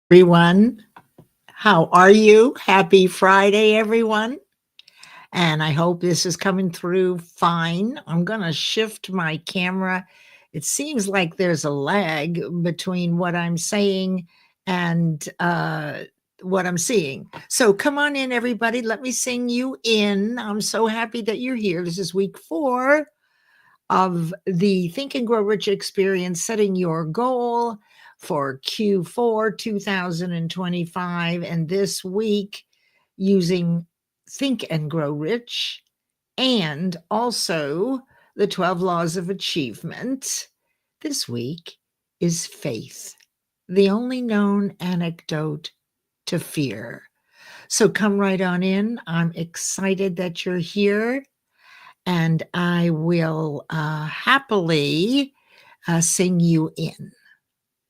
Everyone. How are you? Happy Friday, everyone. And I hope this is coming through fine. I'm going to shift my camera. It seems like there's a lag between what I'm saying and what I'm seeing. So come on in, everybody. Let me sing you in. I'm so happy that you're here. This is week 4 of the Think and Grow Rich experience, setting your goal for Q4 2025. And this week, using Think and Grow Rich and also the 12 laws of achievement. This week is faith, the only known antidote to fear. So come right on in. I'm excited that you're here. And I will happily sing you in.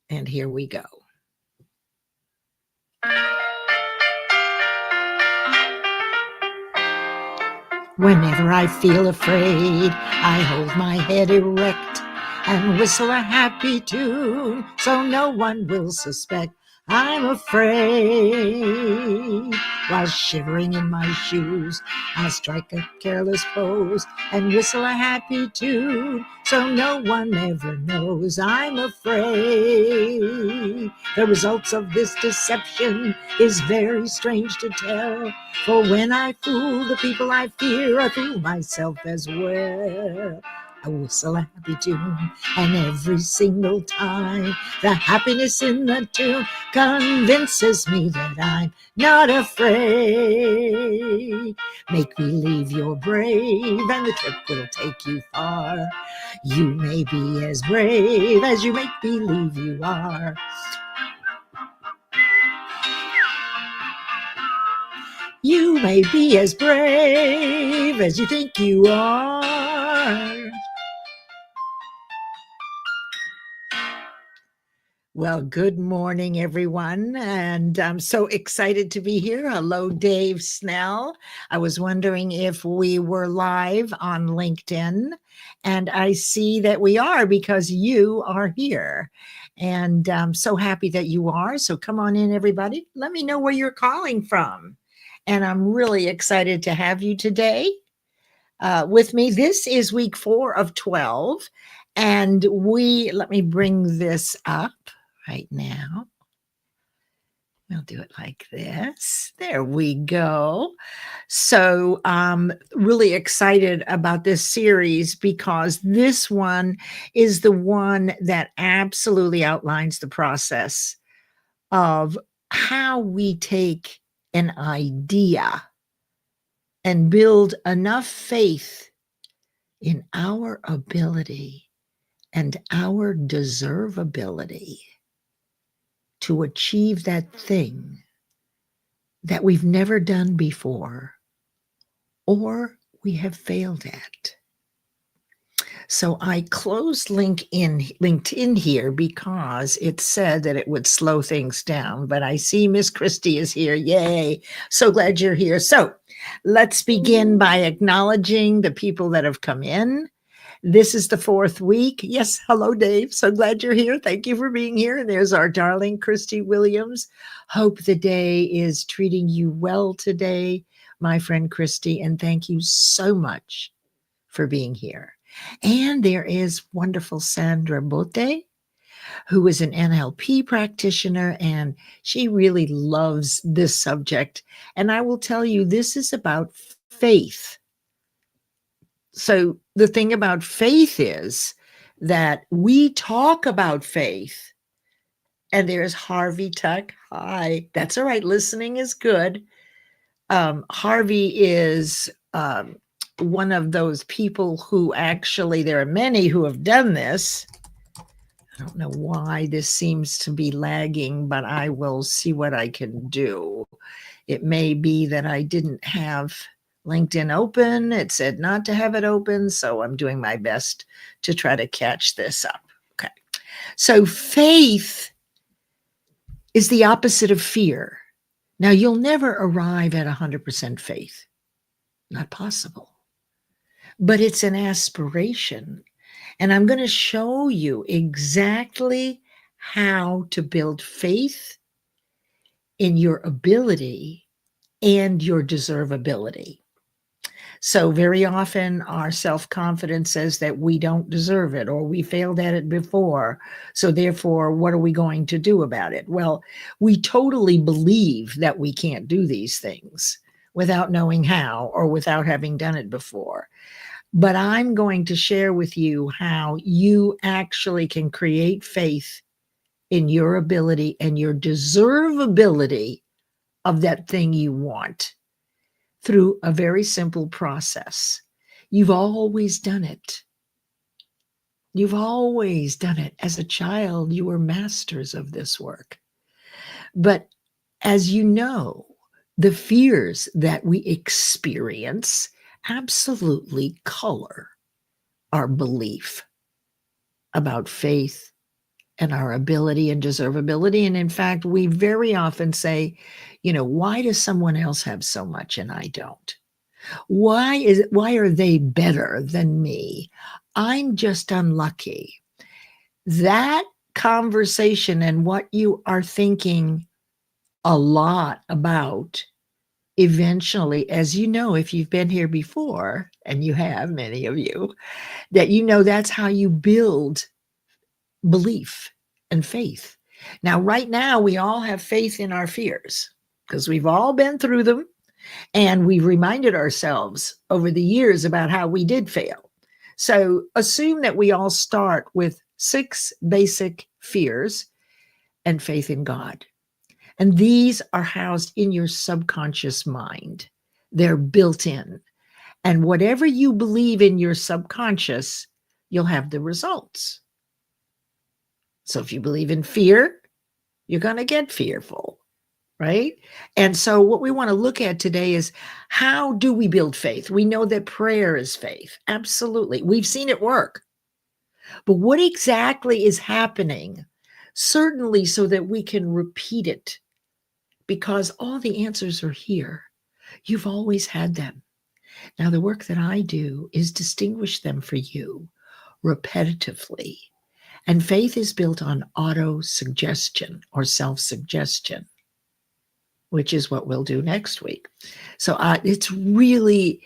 And here we go. Whenever I feel afraid, I hold my head erect and whistle a happy tune so no one will suspect I'm afraid. While shivering in my shoes, I strike a careless pose and whistle a happy tune so no one ever knows I'm afraid. The results of this deception is very strange to tell, for when I fool the people I fear, I fool myself as well. I whistle a happy tune, and every single time the happiness in the tune convinces me that I'm not afraid. Make believe you're brave, and the trip will take you far. You may be as brave as you make believe you are. You may be as brave as you think you are. Well, good morning, everyone. And I'm so excited to be here. Hello, Dave Snell. I was wondering if we were live on LinkedIn, and I see that we are because you are here. And I'm so happy that you are. So come on in, everybody. Let me know where you're calling from. And I'm really excited to have you today with me. This is week 4 of 12. And let me bring this up right now. We'll do it like this. There we go. So I'm really excited about this series because this one is the one that absolutely outlines the process of how we take an idea and build enough faith in our ability and our deservability to achieve that thing that we've never done before or we have failed at. So I closed LinkedIn here because it said that it would slow things down, but I see Miss Christie is here. Yay. So glad you're here. So let's begin by acknowledging the people that have come in. This is the 4th week. Yes. Hello, Dave. So glad you're here. Thank you for being here. And there's our darling Christy Williams. Hope the day is treating you well today, my friend Christy. And thank you so much for being here. And there is wonderful Sandra Bote, who is an NLP practitioner, and she really loves this subject. And I will tell you, this is about faith. So the thing about faith is that we talk about faith, and there's Harvey Tuck. Hi, that's all right. Listening is good. Harvey is one of those people who actually, there are many who have done this. I don't know why this seems to be lagging, but I will see what I can do. It may be that I didn't have LinkedIn open. It said not to have it open, so I'm doing my best to try to catch this up. Okay. So faith is the opposite of fear. Now, you'll never arrive at 100% faith. Not possible. But it's an aspiration. And I'm going to show you exactly how to build faith in your ability and your deservability. So very often our self-confidence says that we don't deserve it, or we failed at it before. So therefore, what are we going to do about it? Well, we totally believe that we can't do these things without knowing how or without having done it before. But I'm going to share with you how you actually can create faith in your ability and your deservability of that thing you want through a very simple process. You've always done it. You've always done it. As a child, you were masters of this work. But as you know, the fears that we experience absolutely color our belief about faith and our ability and deservability. And in fact, we very often say, why does someone else have so much and I don't? Why are they better than me? I'm just unlucky. That conversation and what you are thinking a lot about eventually, as you know, if you've been here before, and you have, many of you, that that's how you build belief and faith. Now, right now, we all have faith in our fears because we've all been through them. And we've reminded ourselves over the years about how we did fail. So assume that we all start with 6 basic fears and faith in God. And these are housed in your subconscious mind. They're built in. And whatever you believe in your subconscious, you'll have the results. So if you believe in fear, you're going to get fearful. Right? And so what we want to look at today is, how do we build faith? We know that prayer is faith. Absolutely. We've seen it work. But what exactly is happening? Certainly so that we can repeat it, because all the answers are here. You've always had them. Now, the work that I do is distinguish them for you repetitively. And faith is built on auto-suggestion or self-suggestion, which is what we'll do next week. So it's really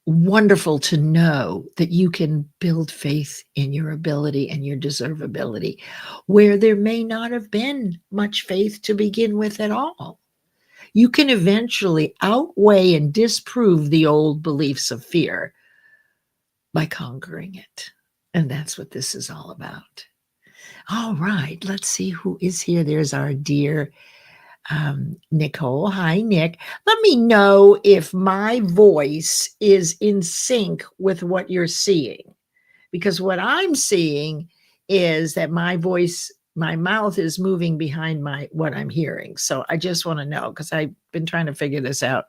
wonderful to know that you can build faith in your ability and your deservability where there may not have been much faith to begin with at all. You can eventually outweigh and disprove the old beliefs of fear by conquering it. And that's what this is all about. All right, let's see who is here. There's our dear Nicole. Hi, Nick. Let me know if my voice is in sync with what you're seeing, because what I'm seeing is that my voice, my mouth is moving behind what I'm hearing. So I just want to know, because I've been trying to figure this out.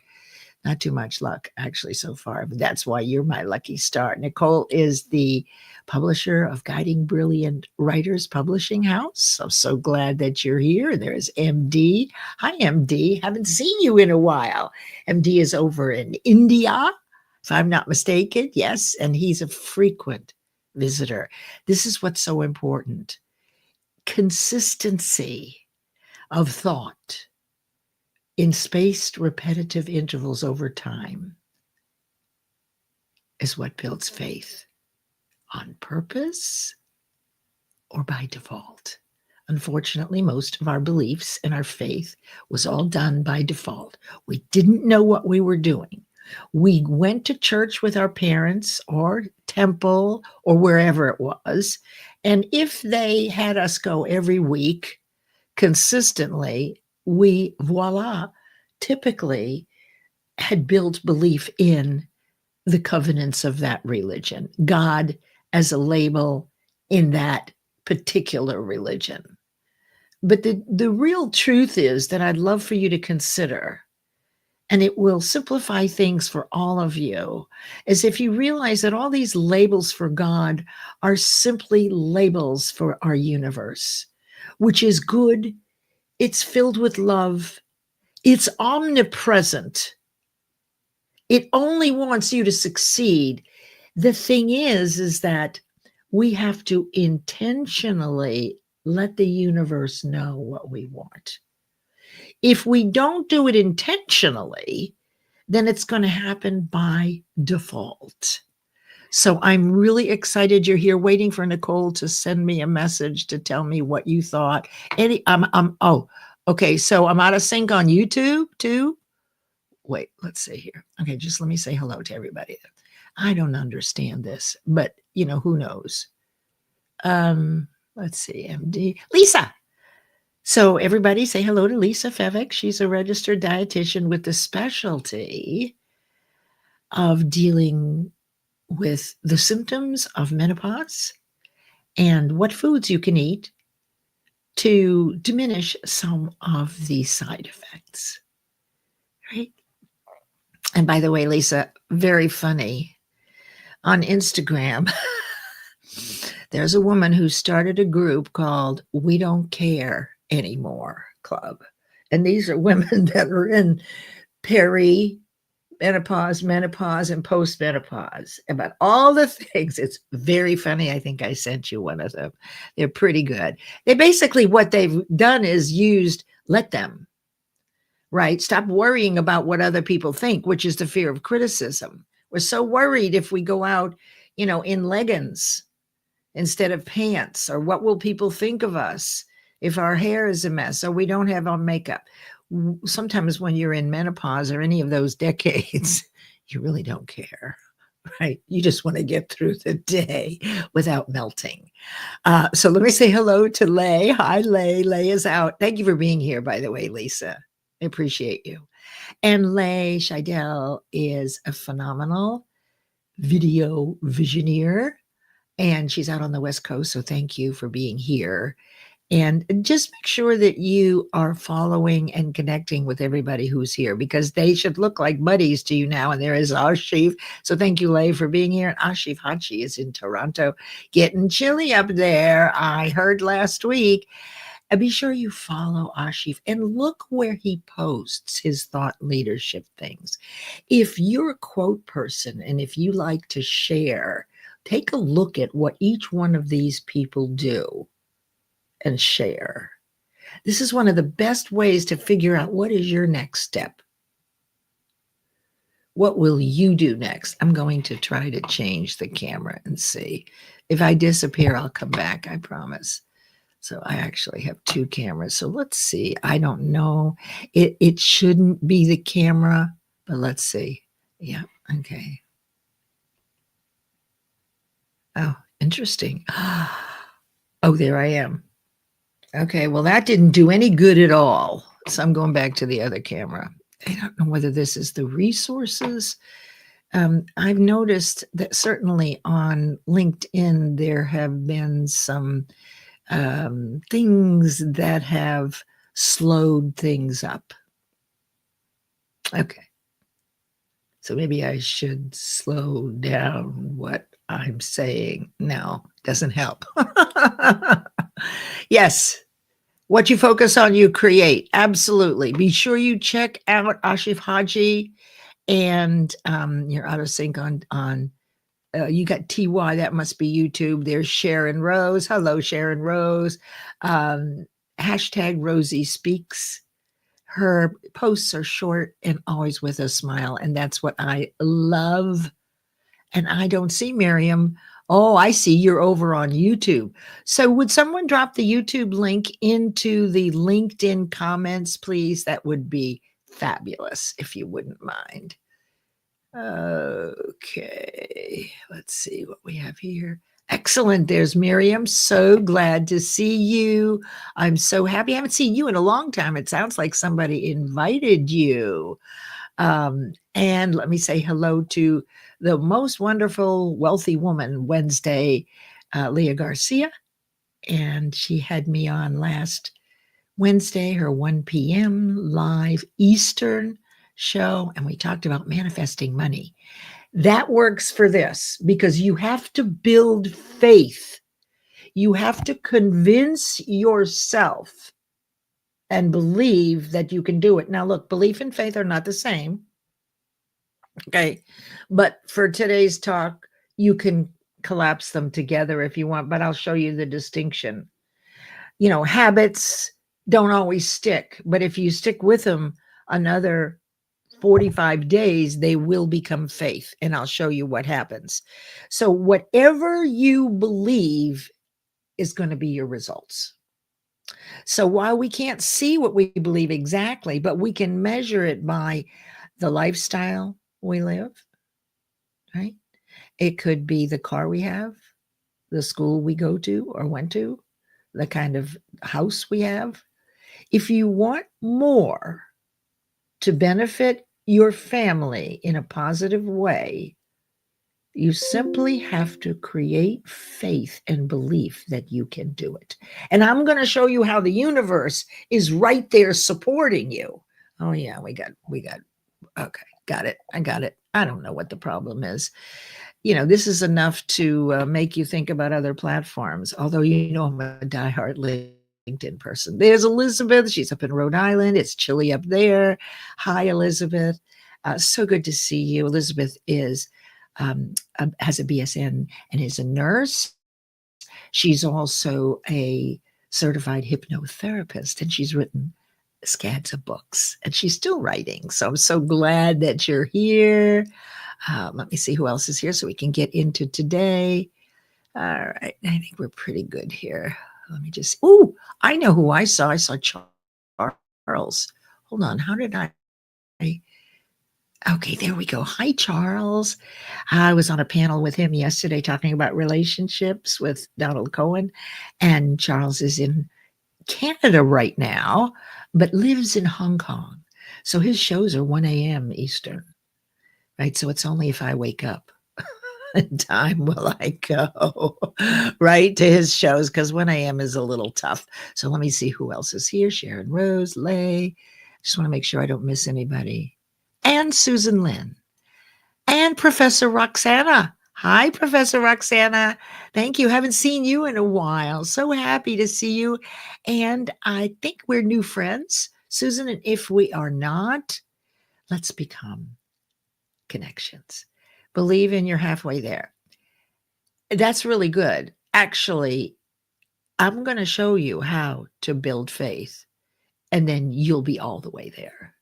Not too much luck, actually, so far, but that's why you're my lucky star. Nicole is the publisher of Guiding Brilliant Writers Publishing House. I'm so glad that you're here. There's MD. Hi, MD. Haven't seen you in a while. MD is over in India, if I'm not mistaken. Yes, and he's a frequent visitor. This is what's so important. Consistency of thought in spaced repetitive intervals over time is what builds faith, on purpose or by default. Unfortunately, most of our beliefs and our faith was all done by default. We didn't know what we were doing. We went to church with our parents or temple or wherever it was. And if they had us go every week consistently, we, voila, typically had built belief in the covenants of that religion, God as a label in that particular religion. But the real truth is that I'd love for you to consider, and it will simplify things for all of you, is if you realize that all these labels for God are simply labels for our universe, which is good. It's filled with love. It's omnipresent. It only wants you to succeed. The thing is that we have to intentionally let the universe know what we want. If we don't do it intentionally, then it's going to happen by default. So I'm really excited you're here, waiting for Nicole to send me a message to tell me what you thought. Oh, okay. So I'm out of sync on YouTube too. Wait, let's see here. Okay, just let me say hello to everybody. I don't understand this, but who knows? Let's see, MD Lisa. So everybody say hello to Lisa Fevick. She's a registered dietitian with the specialty of dealing with the symptoms of menopause and what foods you can eat to diminish some of the side effects, right? And by the way, Lisa, very funny. On Instagram, there's a woman who started a group called We Don't Care Anymore Club. And these are women that are in menopause, and postmenopause, about all the things. It's very funny. I think I sent you one of them. They're pretty good. They basically, what they've done is let them, right? Stop worrying about what other people think, which is the fear of criticism. We're so worried if we go out, in leggings instead of pants, or what will people think of us if our hair is a mess or we don't have our makeup. Sometimes when you're in menopause or any of those decades, you really don't care, right? You just want to get through the day without melting. So let me say hello to Lay. Hi, Lay. Lay is out. Thank you for being here, by the way, Lisa. I appreciate you. And Lay Scheidel is a phenomenal video visioneer, and she's out on the West Coast. So thank you for being here. And just make sure that you are following and connecting with everybody who's here, because they should look like buddies to you now. And there is Ashif. So thank you, Lay, for being here. And Ashif Hachi is in Toronto. Getting chilly up there, I heard last week. And be sure you follow Ashif and look where he posts his thought leadership things. If you're a quote person and if you like to share, take a look at what each one of these people do and share. This is one of the best ways to figure out what is your next step. What will you do next? I'm going to try to change the camera and see. If I disappear, I'll come back, I promise. So I actually have two cameras. So let's see. I don't know. It shouldn't be the camera, but let's see. Yeah, okay. Oh, interesting. Oh, there I am. Okay, well, that didn't do any good at all. So I'm going back to the other camera. I don't know whether this is the resources. I've noticed that certainly on LinkedIn, there have been some things that have slowed things up. Okay. So maybe I should slow down what I'm saying. No, doesn't help. Yes. What you focus on, you create. Absolutely. Be sure you check out Ashif Haji, and you're out of sync on you got TY, that must be YouTube. There's Sharon Rose. Hello, Sharon Rose. Hashtag Rosie Speaks. Her posts are short and always with a smile, and that's what I love. And I don't see Miriam. Oh, I see you're over on YouTube. So would someone drop the YouTube link into the LinkedIn comments, please? That would be fabulous if you wouldn't mind. Okay, let's see what we have here. Excellent. There's Miriam. So glad to see you. I'm so happy. I haven't seen you in a long time. It sounds like somebody invited you. And let me say hello to the most wonderful, wealthy woman, Wednesday, Leah Garcia. And she had me on last Wednesday, her 1 p.m. live Eastern show. And we talked about manifesting money. That works for this because you have to build faith. You have to convince yourself and believe that you can do it. Now, look, belief and faith are not the same. Okay. But for today's talk, you can collapse them together if you want, but I'll show you the distinction. Habits don't always stick. But if you stick with them another 45 days, they will become faith. And I'll show you what happens. So whatever you believe is going to be your results. So while we can't see what we believe exactly, but we can measure it by the lifestyle we live, right? It could be the car we have, the school we go to or went to, the kind of house we have. If you want more to benefit your family in a positive way, you simply have to create faith and belief that you can do it. And I'm going to show you how the universe is right there supporting you. Oh yeah, we got, okay, got it. I got it. I don't know what the problem is. You know, this is enough to make you think about other platforms. Although, you know, I'm a diehard LinkedIn person. There's Elizabeth. She's up in Rhode Island. It's chilly up there. Hi, Elizabeth. So good to see you. Elizabeth is has a BSN and is a nurse. She's also a certified hypnotherapist, and she's written scads of books, and she's still writing. So I'm so glad that you're here. Let me see who else is here so we can get into today. All right. I think we're pretty good here. Let me just, oh, I know who I saw. I saw Charles. Hold on. How did I? Okay, there we go. Hi, Charles. I was on a panel with him yesterday talking about relationships with Donald Cohen, and Charles is in Canada right now, but lives in Hong Kong. So his shows are 1 a.m. Eastern, right? So it's only if I wake up in time will I go, right, to his shows, because 1 a.m. is a little tough. So let me see who else is here. Sharon Rose, Lay. Just want to make sure I don't miss anybody. And Susan Lynn. And Professor Roxana. Hi, Professor Roxana. Thank you. Haven't seen you in a while. So happy to see you. And I think we're new friends, Susan. And if we are not, let's become connections. Believe in you're halfway there. That's really good. Actually, I'm going to show you how to build faith, and then you'll be all the way there.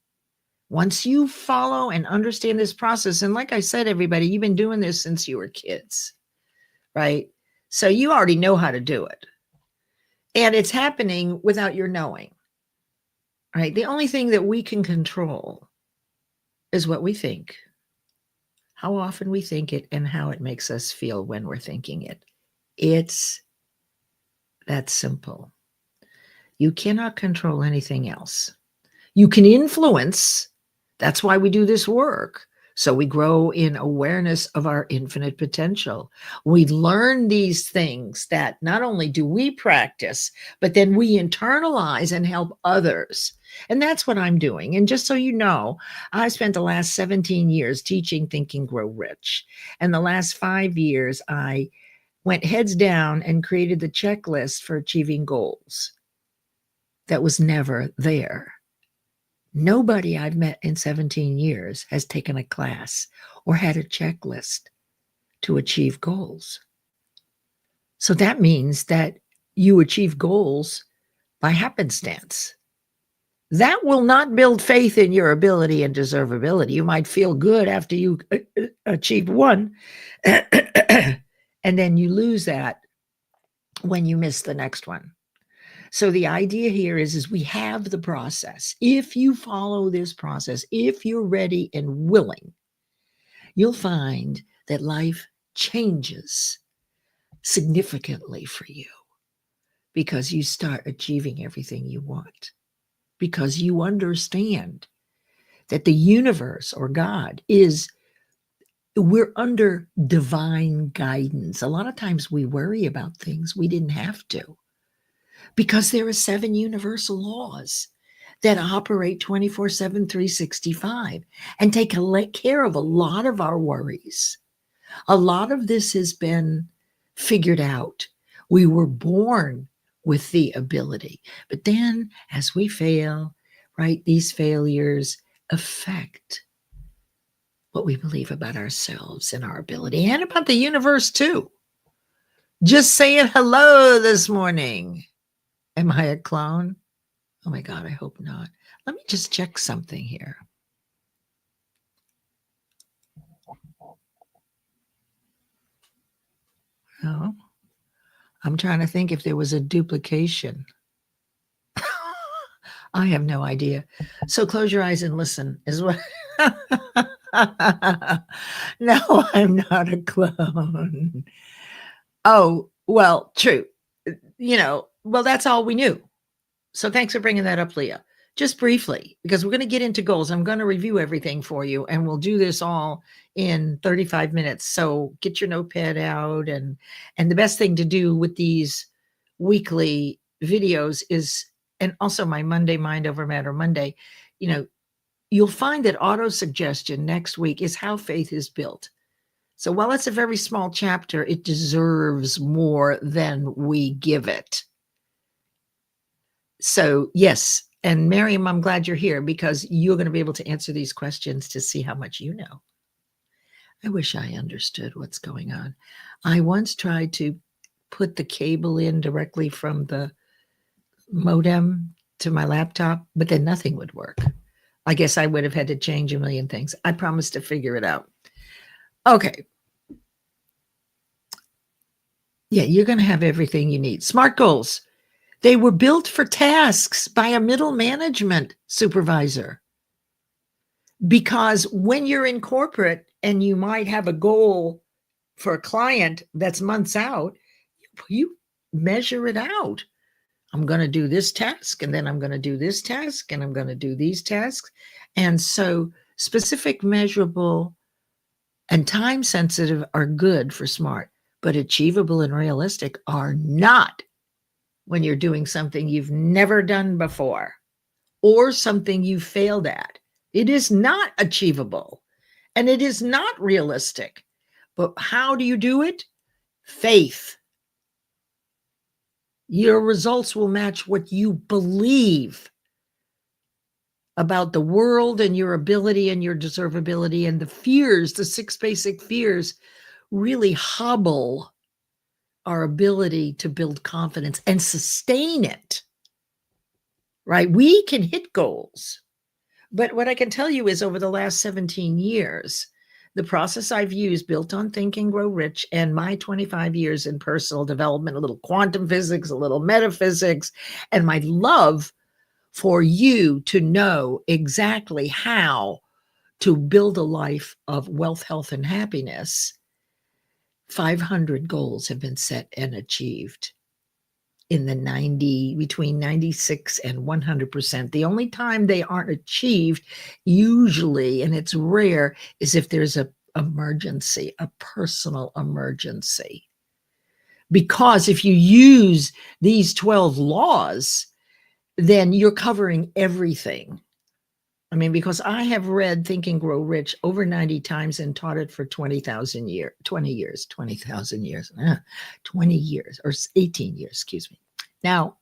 Once you follow and understand this process, and like I said, everybody, you've been doing this since you were kids, right? So you already know how to do it. And it's happening without your knowing, right? The only thing that we can control is what we think, how often we think it, and how it makes us feel when we're thinking it. It's that simple. You cannot control anything else. You can influence. That's why we do this work. So we grow in awareness of our infinite potential. We learn these things that not only do we practice, but then we internalize and help others. And that's what I'm doing. And just so you know, I spent the last 17 years teaching Think and Grow Rich. And the last 5 years, I went heads down and created the checklist for achieving goals that was never there. Nobody I've met in 17 years has taken a class or had a checklist to achieve goals. So that means that you achieve goals by happenstance. That will not build faith in your ability and deservability. You might feel good after you achieve one, and then you lose that when you miss the next one. So the idea here is we have the process. If you follow this process, if you're ready and willing, you'll find that life changes significantly for you because you start achieving everything you want, because you understand that the universe or God we're under divine guidance. A lot of times we worry about things we didn't have to, because there are 7 universal laws that operate 24/7, 365 and take care of a lot of our worries. A lot of this has been figured out. We were born with the ability, but then as we fail, right, these failures affect what we believe about ourselves and our ability and about the universe too. Just saying hello this morning. Am I a clone? Oh my God, I hope not. Let me just check something here. No, I'm trying to think if there was a duplication. I have no idea. So close your eyes and listen is what. No, I'm not a clone. Oh, well, true. Well, that's all we knew. So thanks for bringing that up, Leah. Just briefly, because we're going to get into goals. I'm going to review everything for you, and we'll do this all in 35 minutes. So get your notepad out, and the best thing to do with these weekly videos is, and also my Monday Mind Over Matter Monday, you'll find that auto suggestion next week is how faith is built. So while it's a very small chapter, it deserves more than we give it. So yes, and Miriam, I'm glad you're here because you're going to be able to answer these questions to see how much you know. I wish I understood what's going on. I once tried to put the cable in directly from the modem to my laptop, but then nothing would work. I guess I would have had to change a million things. I promised to figure it out. Okay. Yeah, you're going to have everything you need. SMART goals. They were built for tasks by a middle management supervisor. Because when you're in corporate and you might have a goal for a client that's months out, you measure it out. I'm going to do this task, and then I'm going to do this task, and I'm going to do these tasks. And so specific, measurable, and time sensitive are good for SMART, but achievable and realistic are not when you're doing something you've never done before or something you failed at. It is not achievable and it is not realistic. But how do you do it? Faith. Your results will match what you believe about the world and your ability and your deservability, and the fears, the 6 basic fears, really hobble our ability to build confidence and sustain it, right? We can hit goals, but what I can tell you is over the last 17 years, the process I've used, built on Think and Grow Rich, and my 25 years in personal development, a little quantum physics, a little metaphysics, and my love for you to know exactly how to build a life of wealth, health, and happiness. 500 goals have been set and achieved in the between 96 and 100%. The only time they aren't achieved, usually, and it's rare, is if there's an emergency, a personal emergency. Because if you use these 12 laws, then you're covering everything. I mean, because I have read Think and Grow Rich over 90 times and taught it for 20,000 years, 20 years, 20,000 years, 20 years, or 18 years, excuse me. Now,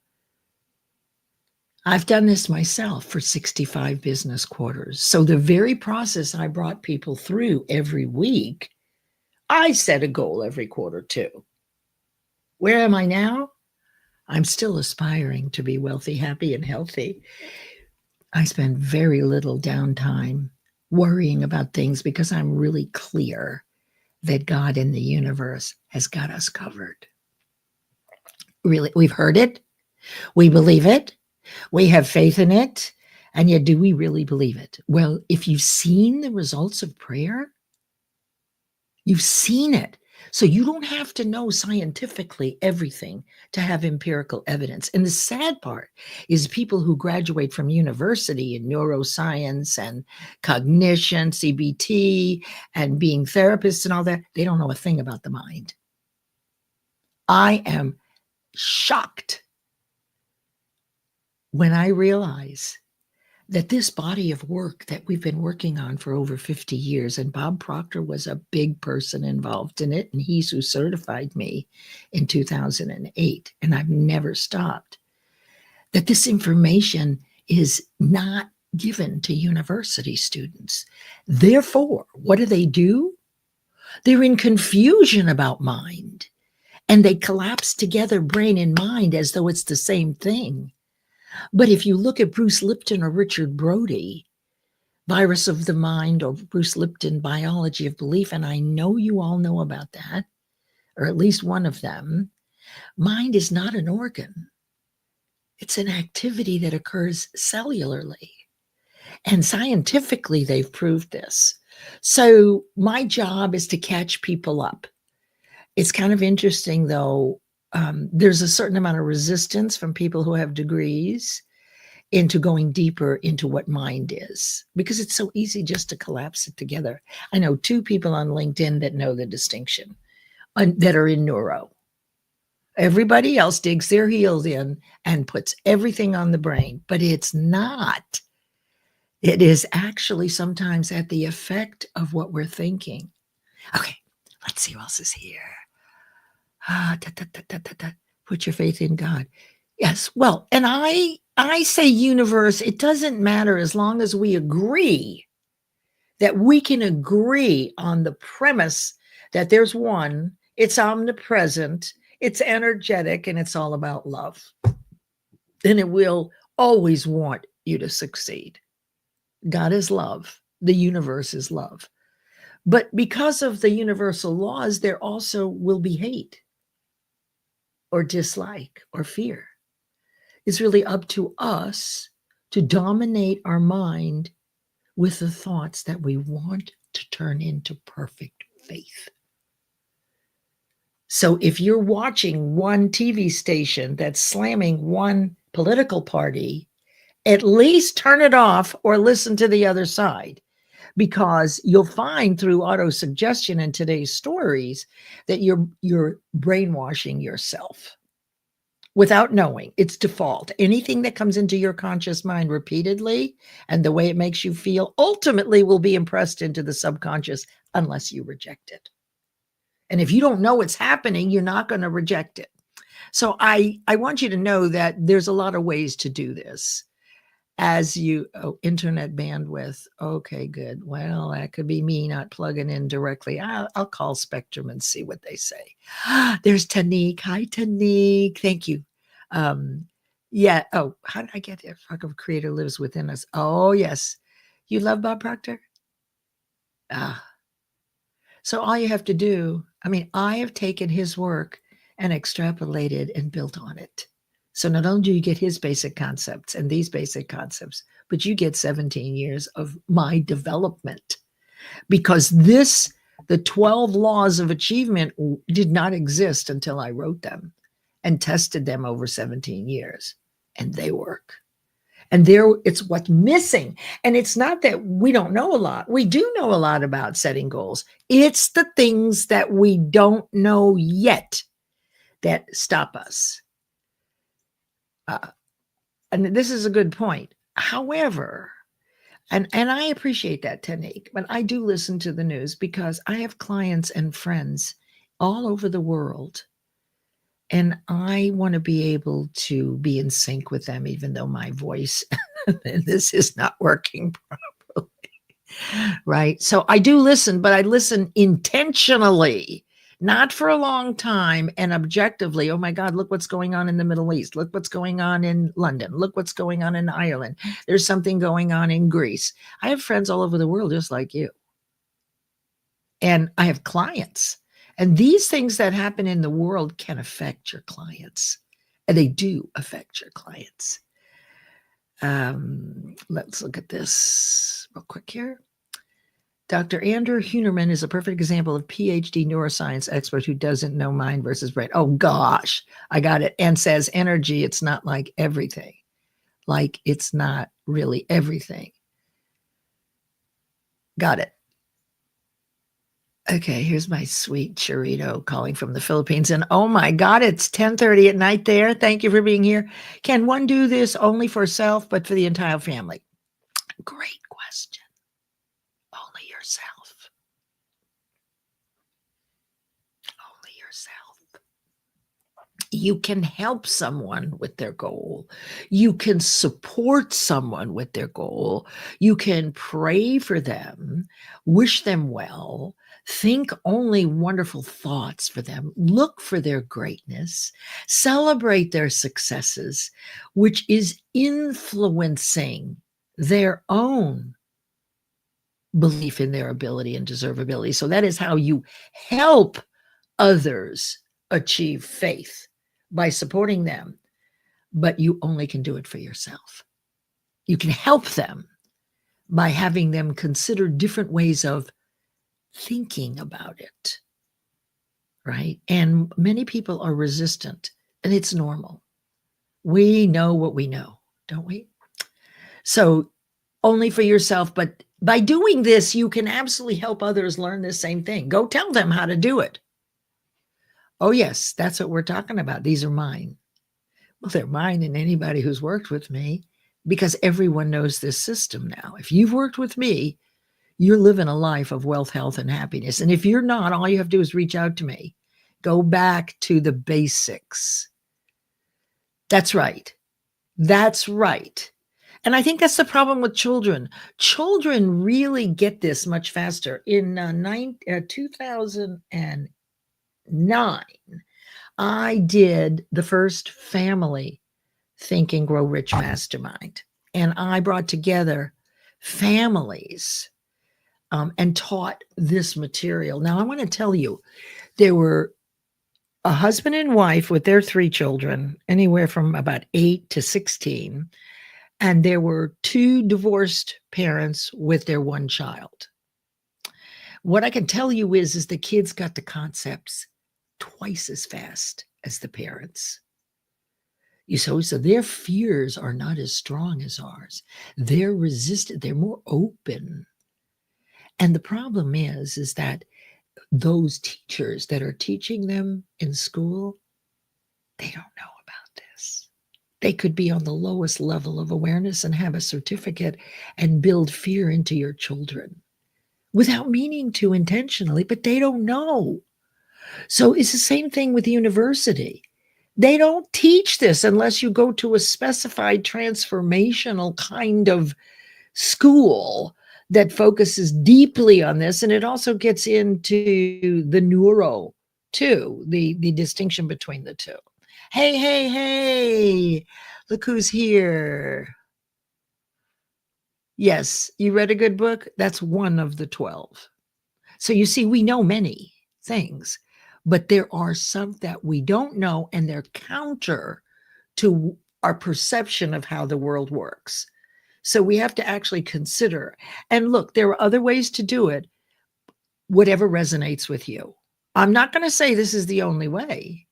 I've done this myself for 65 business quarters. So the very process I brought people through every week, I set a goal every quarter too. Where am I now? I'm still aspiring to be wealthy, happy, and healthy. I spend very little downtime worrying about things because I'm really clear that God in the universe has got us covered. Really, we've heard it. We believe it. We have faith in it. And yet, do we really believe it? Well, if you've seen the results of prayer, you've seen it. So you don't have to know scientifically everything to have empirical evidence. And the sad part is people who graduate from university in neuroscience and cognition, CBT, and being therapists and all that, they don't know a thing about the mind. I am shocked when I realize that this body of work that we've been working on for over 50 years, and Bob Proctor was a big person involved in it, and he's who certified me in 2008, and I've never stopped, that this information is not given to university students. Therefore, what do? They're in confusion about mind, and they collapse together brain and mind as though it's the same thing. But if you look at Bruce Lipton or Richard Brody, Virus of the Mind, or Bruce Lipton, Biology of Belief, and I know you all know about that, or at least one of them, mind is not an organ. It's an activity that occurs cellularly. And scientifically, they've proved this. So my job is to catch people up. It's kind of interesting, though. There's a certain amount of resistance from people who have degrees into going deeper into what mind is, because it's so easy just to collapse it together. I know 2 people on LinkedIn that know the distinction, that are in neuro. Everybody else digs their heels in and puts everything on the brain, but it's not. It is actually sometimes at the effect of what we're thinking. Okay, let's see who else is here. Put your faith in God. Yes, well, and I say universe, it doesn't matter as long as we agree that we can agree on the premise that there's one, it's omnipresent, it's energetic, and it's all about love. Then it will always want you to succeed. God is love. The universe is love. But because of the universal laws, there also will be hate or dislike or fear. It's really up to us to dominate our mind with the thoughts that we want to turn into perfect faith. So if you're watching one TV station that's slamming one political party, at least turn it off or listen to the other side, because you'll find through autosuggestion in today's stories that you're brainwashing yourself without knowing. It's default. Anything that comes into your conscious mind repeatedly and the way it makes you feel ultimately will be impressed into the subconscious unless you reject it. And if you don't know what's happening, you're not going to reject it. So I want you to know that there's a lot of ways to do this. Internet bandwidth. Okay, good. Well, that could be me not plugging in directly. I'll call Spectrum and see what they say. There's Tanique. Hi, Tanique. Thank you. Yeah. Oh, how did I get there? Fuck of Creator lives within us. Oh, yes. You love Bob Proctor? So all you have to do, I have taken his work and extrapolated and built on it. So not only do you get his basic concepts and these basic concepts, but you get 17 years of my development, because the 12 laws of achievement did not exist until I wrote them and tested them over 17 years, and they work. And it's what's missing. And it's not that we don't know a lot. We do know a lot about setting goals. It's the things that we don't know yet that stop us. And this is a good point. However, and I appreciate that, Tanique, but I do listen to the news because I have clients and friends all over the world. And I want to be able to be in sync with them, even though my voice, this is not working properly. Right? So I do listen, but I listen intentionally, not for a long time and objectively. Oh my God, look what's going on in the Middle East. Look what's going on in London. Look what's going on in Ireland. There's something going on in Greece. I have friends all over the world just like you. And I have clients. And these things that happen in the world can affect your clients. And they do affect your clients. Let's look at this real quick here. Dr. Andrew Hunerman is a perfect example of PhD neuroscience expert who doesn't know mind versus brain. Oh gosh, I got it. And says energy, it's not like everything. Like it's not really everything. Got it. Okay, here's my sweet Chorito calling from the Philippines. And oh my God, it's 10:30 at night there. Thank you for being here. Can one do this only for self, but for the entire family? Great question. Only yourself. Only yourself. You can help someone with their goal. You can support someone with their goal. You can pray for them, wish them well, think only wonderful thoughts for them, look for their greatness, celebrate their successes, which is influencing their own belief in their ability and deservability. So that is how you help others achieve faith, by supporting them, but you only can do it for yourself. You can help them by having them consider different ways of thinking about it, right? And many people are resistant, and it's normal. We know what we know, don't we? So only for yourself, but by doing this, you can absolutely help others learn the same thing. Go tell them how to do it. Oh, yes, that's what we're talking about. These are mine. Well, they're mine and anybody who's worked with me, because everyone knows this system now. If you've worked with me, you're living a life of wealth, health, and happiness. And if you're not, all you have to do is reach out to me. Go back to the basics. That's right. That's right. And I think that's the problem with children. Children really get this much faster. In 2009, I did the first family Think and Grow Rich Mastermind. And I brought together families and taught this material. Now, I want to tell you, there were a husband and wife with their 3 children, anywhere from about 8 to 16. And there were 2 divorced parents with their 1 child. What I can tell you is the kids got the concepts twice as fast as the parents. So their fears are not as strong as ours. They're resistant. They're more open. And the problem is that those teachers that are teaching them in school, they don't know about this. They could be on the lowest level of awareness and have a certificate and build fear into your children without meaning to intentionally, but they don't know. So it's the same thing with the university. They don't teach this unless you go to a specified transformational kind of school that focuses deeply on this. And it also gets into the neuro too, the distinction between the two. Hey, look who's here. Yes, you read a good book? That's one of the 12. So you see, we know many things, but there are some that we don't know, and they're counter to our perception of how the world works. So we have to actually consider. And look, there are other ways to do it, whatever resonates with you. I'm not going to say this is the only way.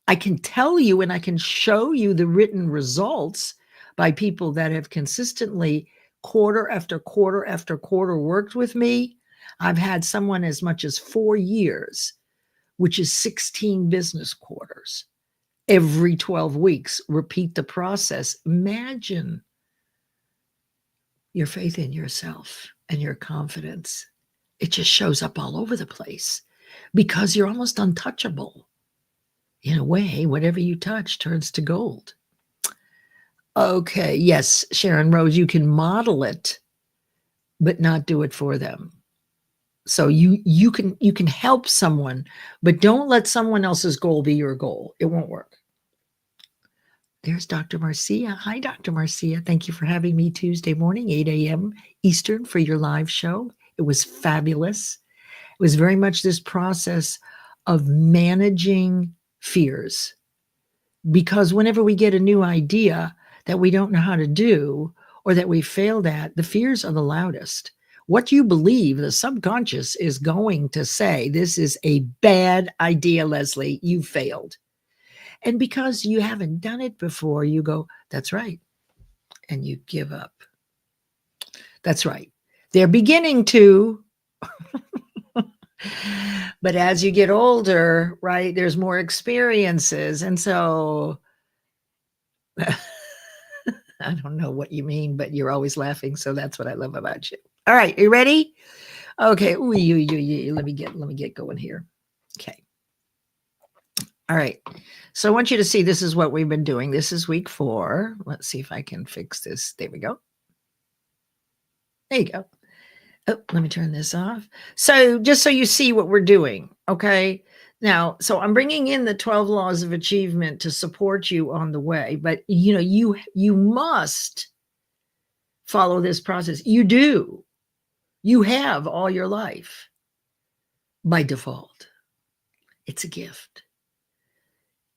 I can tell you and I can show you the written results by people that have consistently quarter after quarter after quarter worked with me. I've had someone as much as 4 years, which is 16 business quarters. Every 12 weeks, repeat the process. Imagine your faith in yourself and your confidence. It just shows up all over the place because you're almost untouchable. In a way, whatever you touch turns to gold. Okay, yes, Sharon Rose, you can model it, but not do it for them. So you can help someone, but don't let someone else's goal be your goal. It won't work. There's Dr. Marcia. Hi, Dr. Marcia. Thank you for having me Tuesday morning, 8 a.m. Eastern for your live show. It was fabulous. It was very much this process of managing fears, because whenever we get a new idea that we don't know how to do or that we failed at, the fears are the loudest. What you believe, the subconscious is going to say, this is a bad idea, Leslie, you failed. And because you haven't done it before, you go, that's right. And you give up. That's right. They're beginning to, but as you get older, right, there's more experiences. And so I don't know what you mean, but you're always laughing. So that's what I love about you. All right. You ready? Okay. Ooh, let me get going here. Okay. All right. So I want you to see this is what we've been doing. This is week 4. Let's see if I can fix this. There we go. There you go. Oh, let me turn this off. So just so you see what we're doing, okay? Now, so I'm bringing in the 12 laws of achievement to support you on the way, but you know, you must follow this process. You do. You have all your life by default. It's a gift.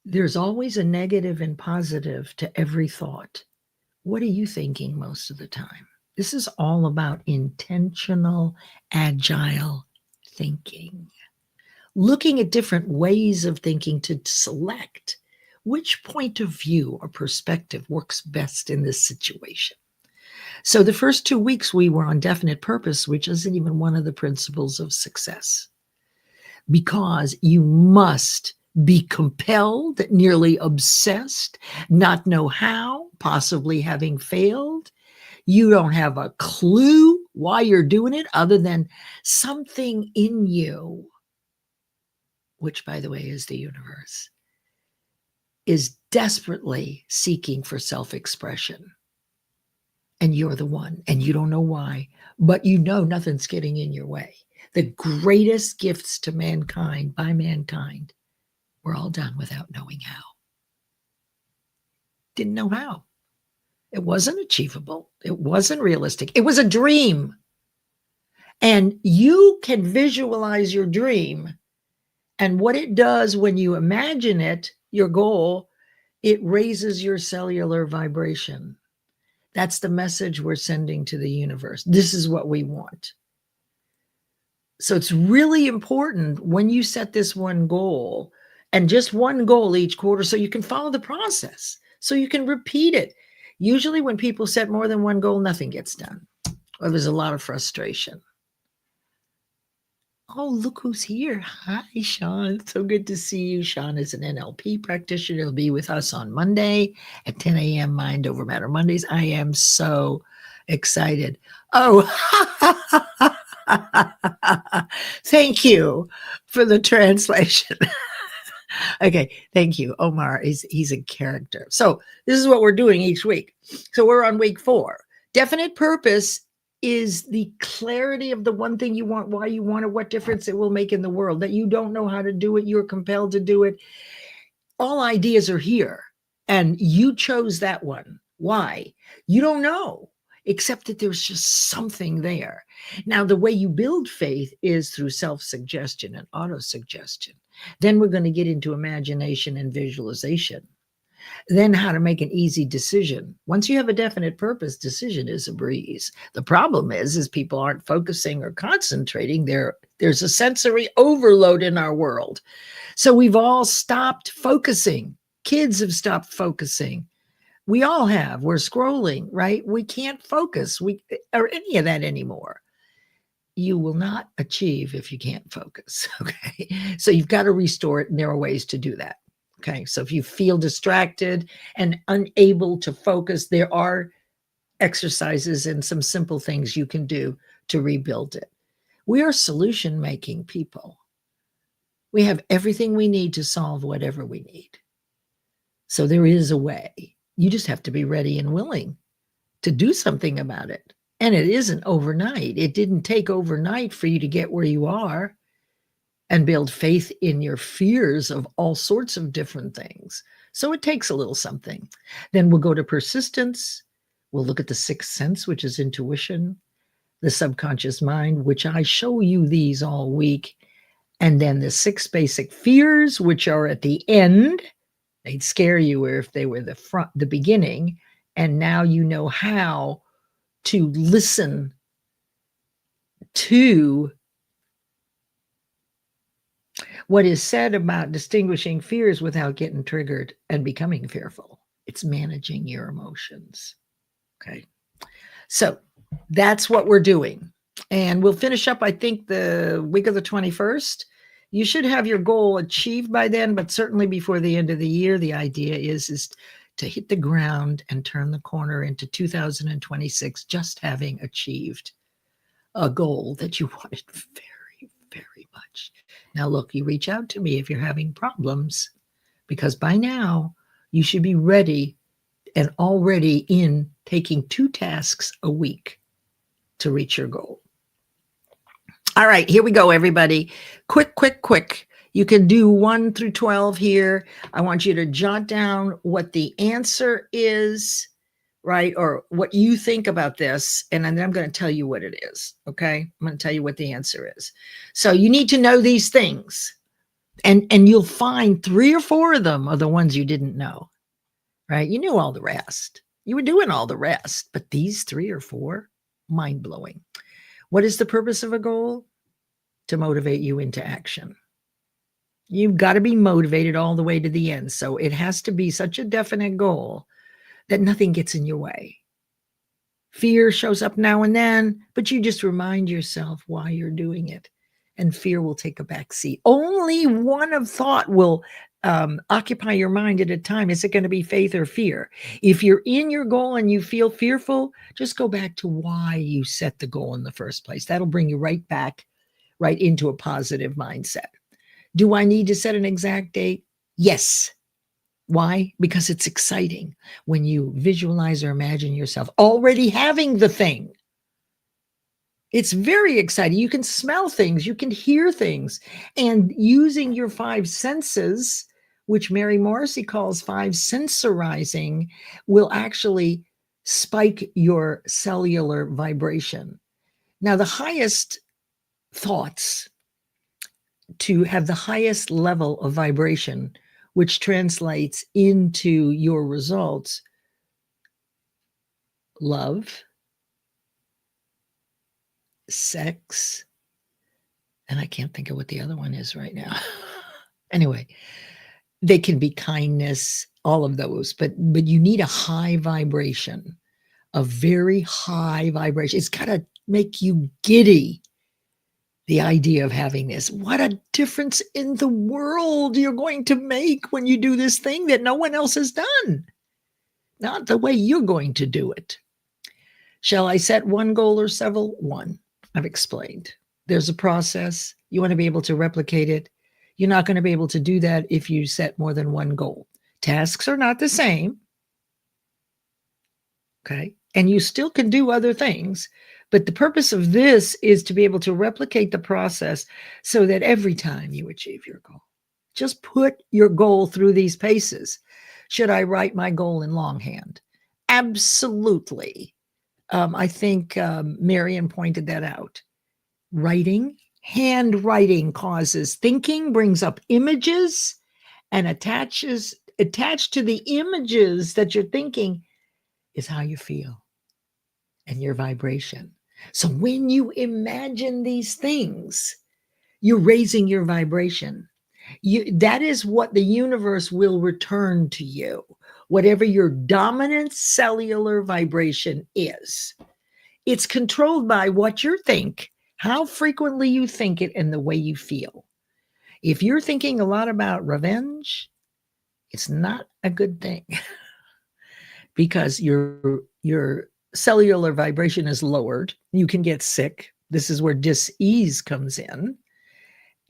There's always a negative and positive to every thought. What are you thinking most of the time? This is all about intentional, agile thinking. Looking at different ways of thinking to select which point of view or perspective works best in this situation. So the first 2 weeks we were on definite purpose, which isn't even one of the principles of success. Because you must be compelled, nearly obsessed, not know how, possibly having failed. You don't have a clue why you're doing it other than something in you, which, by the way, is the universe, is desperately seeking for self-expression. And you're the one, and you don't know why, but you know nothing's getting in your way. The greatest gifts to mankind by mankind were all done without knowing how. Didn't know how. It wasn't achievable. It wasn't realistic. It was a dream. And you can visualize your dream. And what it does when you imagine it, your goal, it raises your cellular vibration. That's the message we're sending to the universe. This is what we want. So it's really important when you set this one goal, and just one goal each quarter, so you can follow the process, so you can repeat it. Usually when people set more than one goal, nothing gets done, or there's a lot of frustration. Oh, look who's here. Hi, Sean. So good to see you. Sean is an NLP practitioner. He'll be with us on Monday at 10 a.m. Mind Over Matter Mondays. I am so excited. Oh, thank you for the translation. Okay, thank you. Omar, he's a character. So this is what we're doing each week. So we're on week 4. Definite purpose is the clarity of the one thing you want, why you want it, what difference it will make in the world. That you don't know how to do it, you're compelled to do it. All ideas are here, and you chose that one. Why? You don't know, except that there's just something there. Now, the way you build faith is through self-suggestion and auto-suggestion. Then we're going to get into imagination and visualization. Then how to make an easy decision. Once you have a definite purpose, decision is a breeze. The problem is people aren't focusing or concentrating. There's a sensory overload in our world. So we've all stopped focusing. Kids have stopped focusing. We all have. We're scrolling, right? We can't focus or any of that anymore. You will not achieve if you can't focus, okay? So you've got to restore it, and there are ways to do that, okay? So if you feel distracted and unable to focus, there are exercises and some simple things you can do to rebuild it. We are solution-making people. We have everything we need to solve whatever we need. So there is a way. You just have to be ready and willing to do something about it. And it isn't overnight. It didn't take overnight for you to get where you are and build faith in your fears of all sorts of different things. So it takes a little something. Then we'll go to persistence. We'll look at the 6th sense, which is intuition, the subconscious mind, which I show you these all week. And then the 6 basic fears, which are at the end. They'd scare you if they were the beginning. And now you know how to listen to what is said about distinguishing fears without getting triggered and becoming fearful. It's managing your emotions. Okay. So that's what we're doing. And we'll finish up, I think, the week of the 21st. You should have your goal achieved by then, but certainly before the end of the year. The idea is to hit the ground and turn the corner into 2026, just having achieved a goal that you wanted very, very much. Now, look, you reach out to me if you're having problems. because by now you should be ready and already in taking 2 tasks a week to reach your goal. All right, here we go, everybody. Quick. You can do 1 through 12 here. I want you to jot down what the answer is, right? Or what you think about this. And then I'm going to tell you what it is. Okay. I'm going to tell you what the answer is. So you need to know these things. And you'll find 3 or 4 of them are the ones you didn't know, right? You knew all the rest. You were doing all the rest, but these 3 or 4, mind-blowing. What is the purpose of a goal? To motivate you into action. You've got to be motivated all the way to the end. So it has to be such a definite goal that nothing gets in your way. Fear shows up now and then, but you just remind yourself why you're doing it. And fear will take a back seat. Only one of thought will occupy your mind at a time. Is it going to be faith or fear? If you're in your goal and you feel fearful, just go back to why you set the goal in the first place. That'll bring you right back, right into a positive mindset. Do I need to set an exact date? Yes. Why? Because it's exciting when you visualize or imagine yourself already having the thing. It's very exciting. You can smell things, you can hear things, and using your 5 senses, which Mary Morrissey calls 5 sensorizing, will actually spike your cellular vibration. Now, the highest thoughts to have the highest level of vibration, which translates into your results, love, sex, and I can't think of what the other one is right now. Anyway, they can be kindness, all of those, but you need a high vibration, a very high vibration. It's got to make you giddy. The idea of having this, what a difference in the world you're going to make when you do this thing that no one else has done. Not the way you're going to do it. Shall I set one goal or several? One. I've explained. There's a process. You want to be able to replicate it. You're not going to be able to do that if you set more than one goal. Tasks are not the same. Okay. And you still can do other things. But the purpose of this is to be able to replicate the process so that every time you achieve your goal, just put your goal through these paces. Should I write my goal in longhand? Absolutely. I think Marion pointed that out. Handwriting causes thinking, brings up images, and attached to the images that you're thinking is how you feel and your vibration. So when you imagine these things, you're raising your vibration. That is what the universe will return to you, whatever your dominant cellular vibration is. It's controlled by what you think, how frequently you think it, and the way you feel. If you're thinking a lot about revenge, it's not a good thing because your cellular vibration is lowered. You can get sick. This is where dis-ease comes in,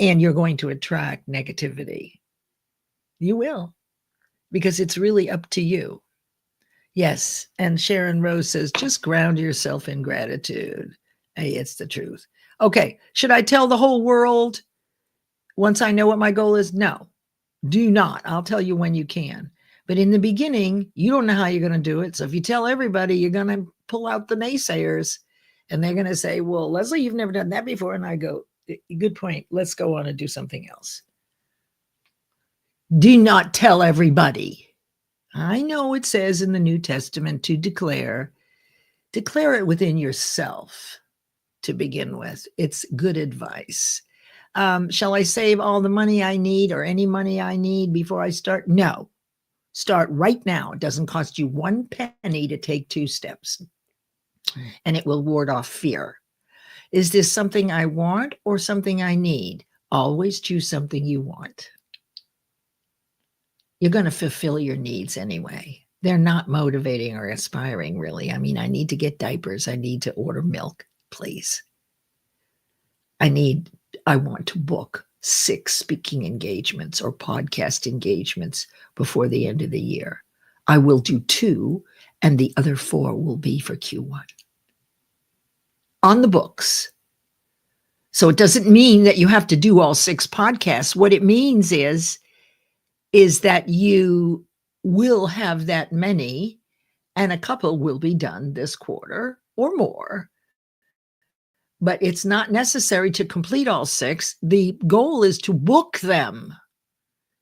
and you're going to attract negativity. You will, because it's really up to you. Yes, and Sharon Rose says, just ground yourself in gratitude. Hey, it's the truth. Okay, should I tell the whole world once I know what my goal is? No, do not. I'll tell you when you can. But in the beginning, you don't know how you're going to do it. So if you tell everybody, you're going to pull out the naysayers, and they're going to say, well, Leslie, you've never done that before. And I go, good point. Let's go on and do something else. Do not tell everybody. I know it says in the New Testament to declare it within yourself to begin with. It's good advice. Shall I save all the money I need or any money I need before I start? No. Start right now. It doesn't cost you 1 penny to take 2 steps, and it will ward off fear. Is this something I want or something I need? Always choose something you want. You're going to fulfill your needs anyway. They're not motivating or inspiring, really. I mean, I need to get diapers. I need to order milk, please. I want to book 6 speaking engagements or podcast engagements before the end of the year. I will do 2, and the other 4 will be for Q1. On the books. So it doesn't mean that you have to do all 6 podcasts. What it means is that you will have that many, and a couple will be done this quarter or more. But it's not necessary to complete all 6. The goal is to book them.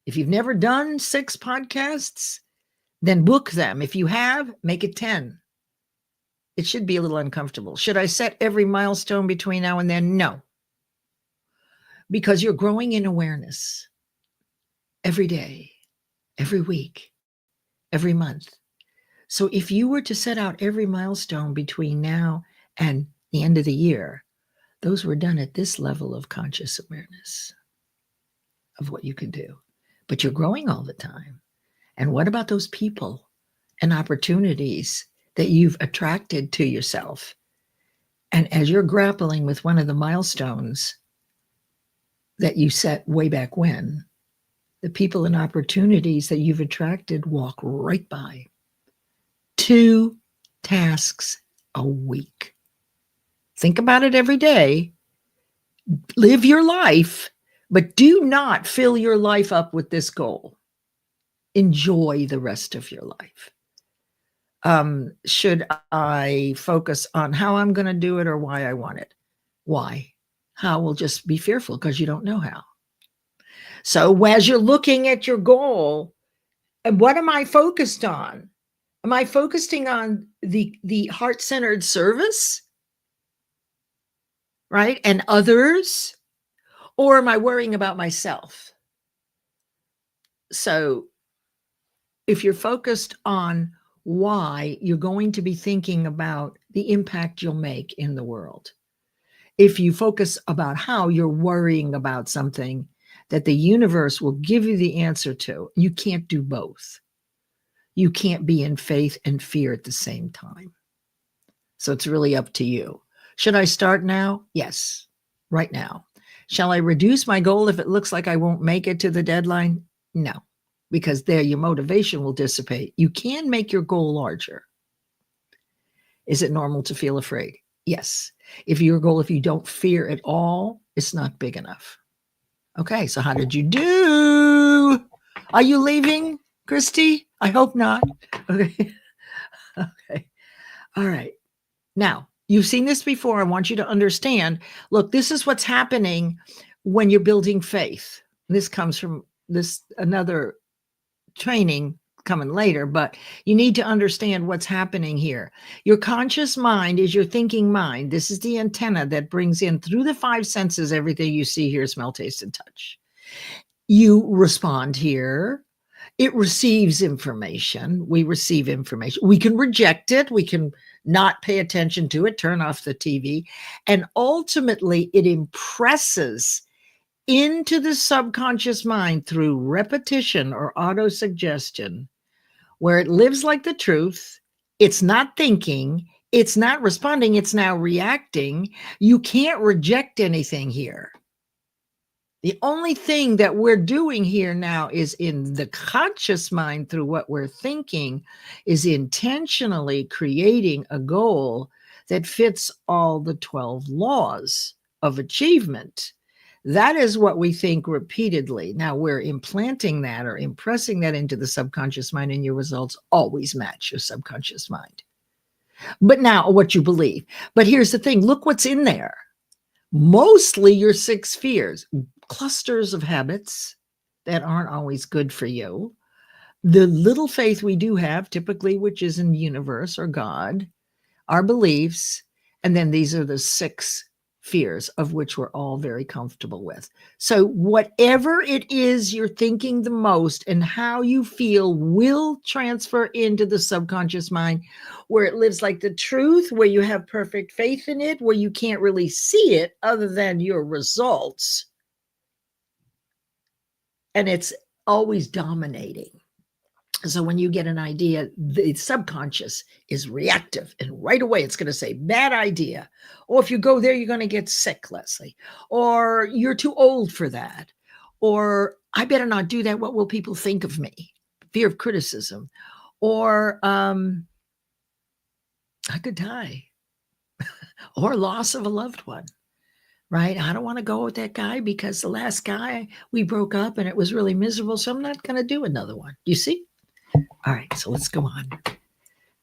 If you've never done 6 podcasts, then book them. If you have, make it 10. It should be a little uncomfortable. Should I set every milestone between now and then? No. Because you're growing in awareness every day, every week, every month. So if you were to set out every milestone between now and the end of the year, those were done at this level of conscious awareness of what you can do. But you're growing all the time. And what about those people and opportunities that you've attracted to yourself? And as you're grappling with one of the milestones that you set way back when, the people and opportunities that you've attracted walk right by. 2 tasks a week. Think about it every day. Live your life, but do not fill your life up with this goal. Enjoy the rest of your life. Should I focus on how I'm going to do it or why I want it? Why? How will just be fearful because you don't know how. So as you're looking at your goal, and what am I focused on? Am I focusing on the heart-centered service? Right? And others? Or am I worrying about myself? So if you're focused on why, you're going to be thinking about the impact you'll make in the world. If you focus about how, you're worrying about something that the universe will give you the answer to. You can't do both. You can't be in faith and fear at the same time. So it's really up to you. Should I start now? Yes, right now. Shall I reduce my goal if it looks like I won't make it to the deadline? No, because there your motivation will dissipate. You can make your goal larger. Is it normal to feel afraid? Yes. If you don't fear at all, it's not big enough. Okay, so how did you do? Are you leaving, Christy? I hope not. Okay. Okay. All right. Now, you've seen this before. I want you to understand. Look, this is what's happening when you're building faith. This comes from another training coming later, but you need to understand what's happening here. Your conscious mind is your thinking mind. This is the antenna that brings in through the 5 senses everything you see, hear, smell, taste, and touch. You respond here. It receives information. We receive information. We can reject it. We can not pay attention to it, turn off the TV. And ultimately, it impresses into the subconscious mind through repetition or autosuggestion, where it lives like the truth. It's not thinking. It's not responding. It's now reacting. You can't reject anything here. The only thing that we're doing here now is in the conscious mind through what we're thinking is intentionally creating a goal that fits all the 12 laws of achievement. That is what we think repeatedly. Now we're implanting that or impressing that into the subconscious mind, and your results always match your subconscious mind. But now what you believe. But here's the thing. Look what's in there. Mostly your 6 fears. Clusters of habits that aren't always good for you. The little faith we do have, typically, which is in the universe or God, our beliefs, and then these are the 6 fears of which we're all very comfortable with. So whatever it is you're thinking the most and how you feel will transfer into the subconscious mind, where it lives like the truth, where you have perfect faith in it, where you can't really see it other than your results. And it's always dominating. So when you get an idea, the subconscious is reactive, and right away it's going to say, bad idea. Or if you go there, you're going to get sick, Leslie. Or you're too old for that. or I better not do that. What will people think of me? Fear of criticism, or I could die, or loss of a loved one, right? I don't want to go with that guy because the last guy we broke up and it was really miserable. So I'm not going to do another one. You see? All right. So let's go on.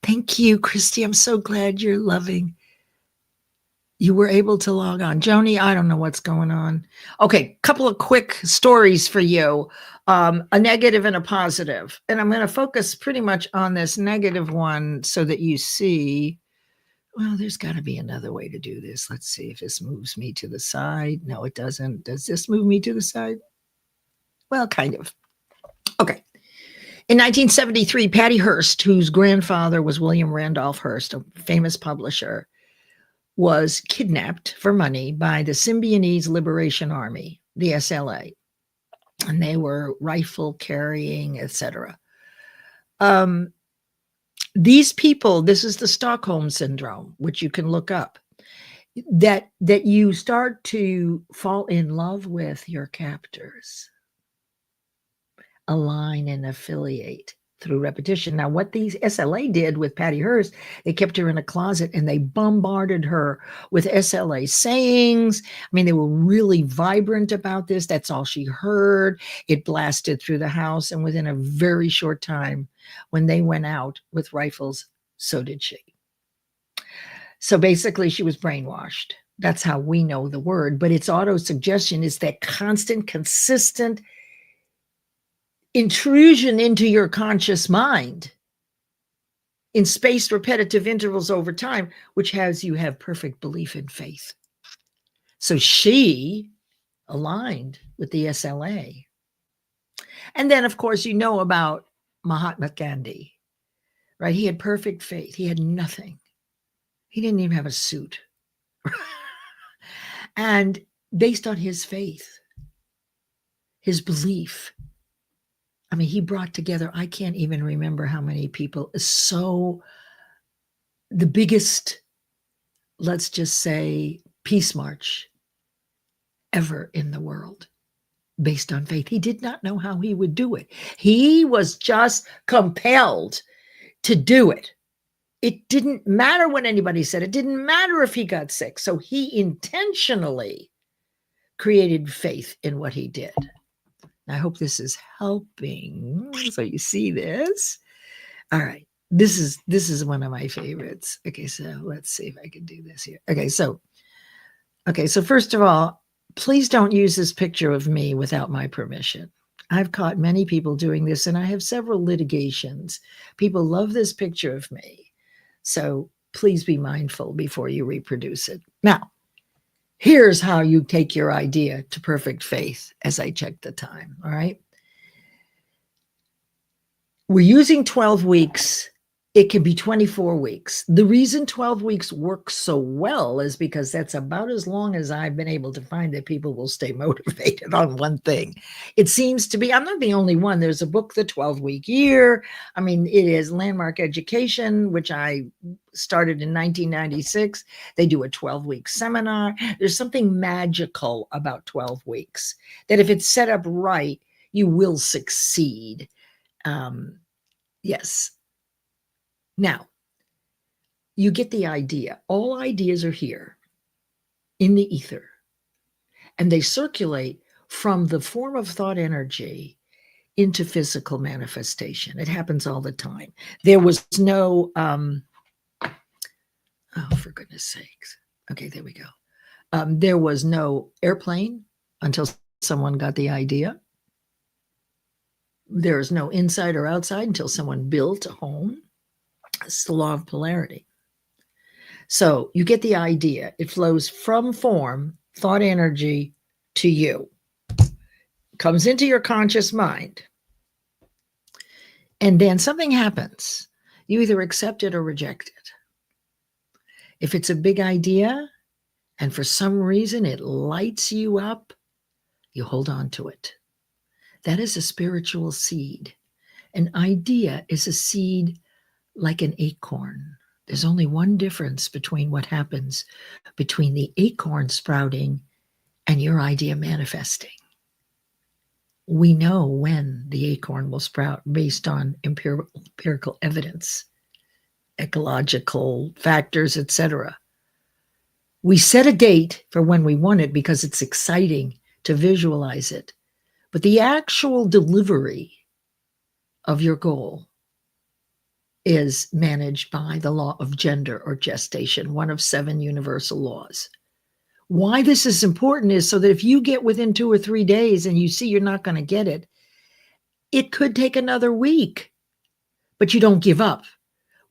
Thank you, Christy. I'm so glad you're loving. You were able to log on. Joni, I don't know what's going on. Okay, couple of quick stories for you, a negative and a positive. And I'm going to focus pretty much on this negative one so that you see, well, there's got to be another way to do this. Let's see if this moves me to the side. No, it doesn't. Does this move me to the side? Well, kind of. Okay. In 1973, Patty Hearst, whose grandfather was William Randolph Hearst, a famous publisher, was kidnapped for money by the Symbionese Liberation Army, the SLA, and they were rifle carrying, etc. These people, this is the Stockholm Syndrome, which you can look up, that you start to fall in love with your captors, align and affiliate through repetition. Now, what these SLA did with Patty Hearst, they kept her in a closet and they bombarded her with SLA sayings. I mean, they were really vibrant about this. That's all she heard. It blasted through the house. And within a very short time, when they went out with rifles, so did she. So basically, she was brainwashed. That's how we know the word. But it's autosuggestion. It's that constant, consistent intrusion into your conscious mind in spaced repetitive intervals over time, which has you have perfect belief in faith. So she aligned with the SLA. And then, of course, you know about Mahatma Gandhi, right? He had perfect faith. He had nothing. He didn't even have a suit. And based on his faith, his belief, I mean, he brought together, I can't even remember how many people. So the biggest, let's just say, peace march ever in the world based on faith. He did not know how he would do it. He was just compelled to do it. It didn't matter what anybody said. It didn't matter if he got sick. So he intentionally created faith in what he did. I hope this is helping. So you see this. All right. This is one of my favorites. Okay, so let's see if I can do this here. Okay, so first of all, please don't use this picture of me without my permission. I've caught many people doing this, and I have several litigations. People love this picture of me. So please be mindful before you reproduce it. Now, here's how you take your idea to perfect faith as I check the time, all right? We're using 12 weeks. It can be 24 weeks. The reason 12 weeks works so well is because that's about as long as I've been able to find that people will stay motivated on one thing. It seems to be, I'm not the only one. There's a book, The 12-Week Year. I mean, it is Landmark Education, which I started in 1996. They do a 12-week seminar. There's something magical about 12 weeks that if it's set up right, you will succeed. Yes. Now, you get the idea. All ideas are here in the ether, and they circulate from the form of thought energy into physical manifestation. It happens all the time. There was no, oh, for goodness sakes. Okay, there we go. There was no airplane until someone got the idea. There is no inside or outside until someone built a home. It's the law of polarity. So you get the idea. It flows from form, thought energy, to you. Comes into your conscious mind. And then something happens. You either accept it or reject it. If it's a big idea, and for some reason it lights you up, you hold on to it. That is a spiritual seed. An idea is a seed like an acorn. There's only one difference between what happens between the acorn sprouting and your idea manifesting. We know when the acorn will sprout based on empirical evidence, ecological factors, etc. We set a date for when we want it because it's exciting to visualize it. But the actual delivery of your goal is managed by the law of gender or gestation, one of 7 universal laws. Why this is important is so that if you get within 2 or 3 days and you see you're not going to get it, it could take another week, but you don't give up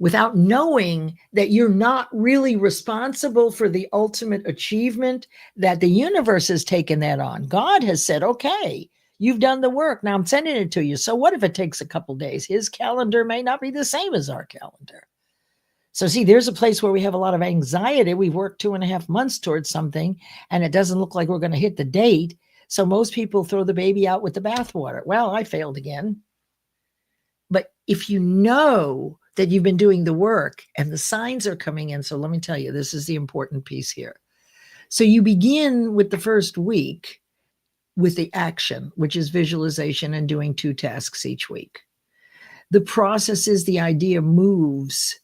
without knowing that you're not really responsible for the ultimate achievement, that the universe has taken that on. God has said, okay, you've done the work. Now I'm sending it to you. So what if it takes a couple days? His calendar may not be the same as our calendar. So see, there's a place where we have a lot of anxiety. We've worked 2.5 months towards something, and it doesn't look like we're going to hit the date. So most people throw the baby out with the bathwater. Well, I failed again. But if you know that you've been doing the work and the signs are coming in, so let me tell you, this is the important piece here. So you begin with the first week with the action, which is visualization and doing 2 tasks each week. The process is the idea moves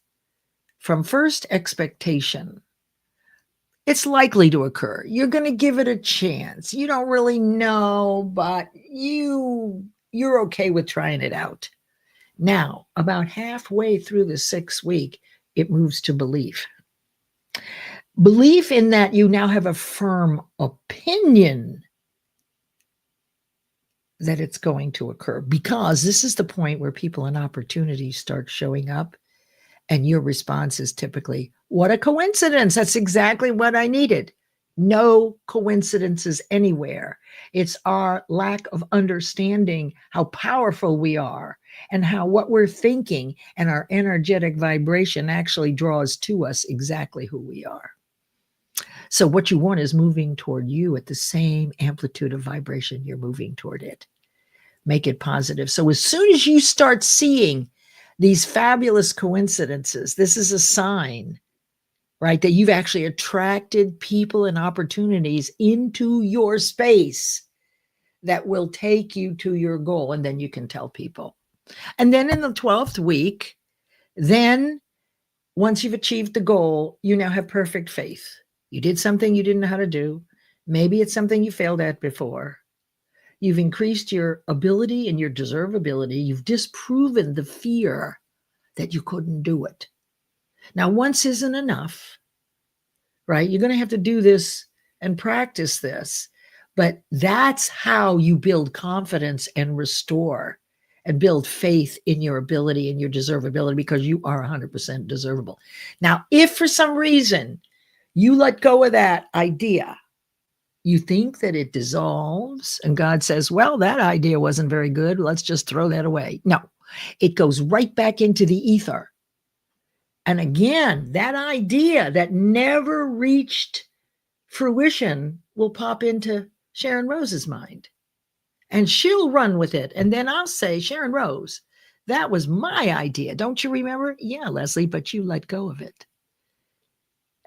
from first expectation. It's likely to occur. You're going to give it a chance. You don't really know, but you're okay with trying it out. Now, about halfway through the 6th week, it moves to belief. Belief in that you now have a firm opinion that it's going to occur, because this is the point where people and opportunities start showing up, and your response is typically, what a coincidence. That's exactly what I needed. No coincidences anywhere. It's our lack of understanding how powerful we are and how what we're thinking and our energetic vibration actually draws to us exactly who we are. So what you want is moving toward you at the same amplitude of vibration you're moving toward it. Make it positive. So as soon as you start seeing these fabulous coincidences, this is a sign, right, that you've actually attracted people and opportunities into your space that will take you to your goal. And then you can tell people. And then in the 12th week, then once you've achieved the goal, you now have perfect faith. You did something you didn't know how to do. Maybe it's something you failed at before. You've increased your ability and your deservability. You've disproven the fear that you couldn't do it. Now, once isn't enough, right? You're going to have to do this and practice this. But that's how you build confidence and restore and build faith in your ability and your deservability, because you are 100% deservable. Now, if for some reason you let go of that idea, you think that it dissolves and God says, well, that idea wasn't very good. Let's just throw that away. No, it goes right back into the ether. And again, that idea that never reached fruition will pop into Sharon Rose's mind, and she'll run with it. And then I'll say, Sharon Rose, that was my idea. Don't you remember? Yeah, Leslie, but you let go of it.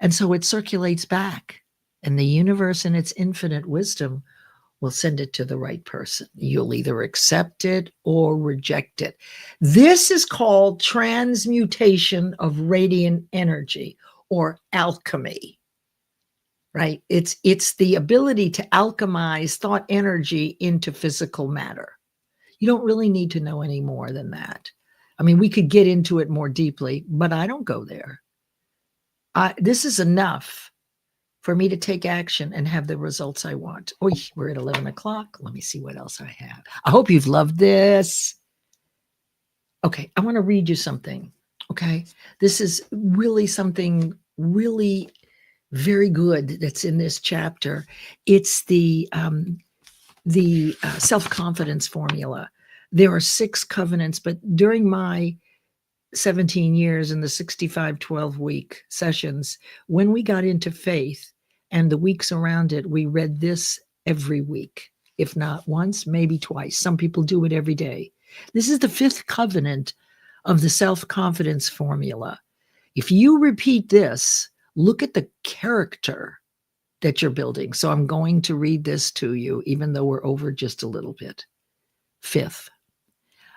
And so it circulates back, and the universe in its infinite wisdom will send it to the right person. You'll either accept it or reject it. This is called transmutation of radiant energy, or alchemy. Right? It's the ability to alchemize thought energy into physical matter. You don't really need to know any more than that. I mean, we could get into it more deeply, but I don't go there. This is enough for me to take action and have the results I want. Oh, we're at 11 o'clock. Let me see what else I have. I hope you've loved this. Okay, I want to read you something. Okay, this is really something really very good that's in this chapter. It's the self-confidence formula. There are 6 covenants, but during my 17 years in the 65 12-week sessions, when we got into faith and the weeks around it, we read this every week, if not once, maybe twice. Some people do it every day. This is the 5th covenant of the self-confidence formula. If you repeat this, look at the character that you're building. So I'm going to read this to you, even though we're over just a little bit. Fifth,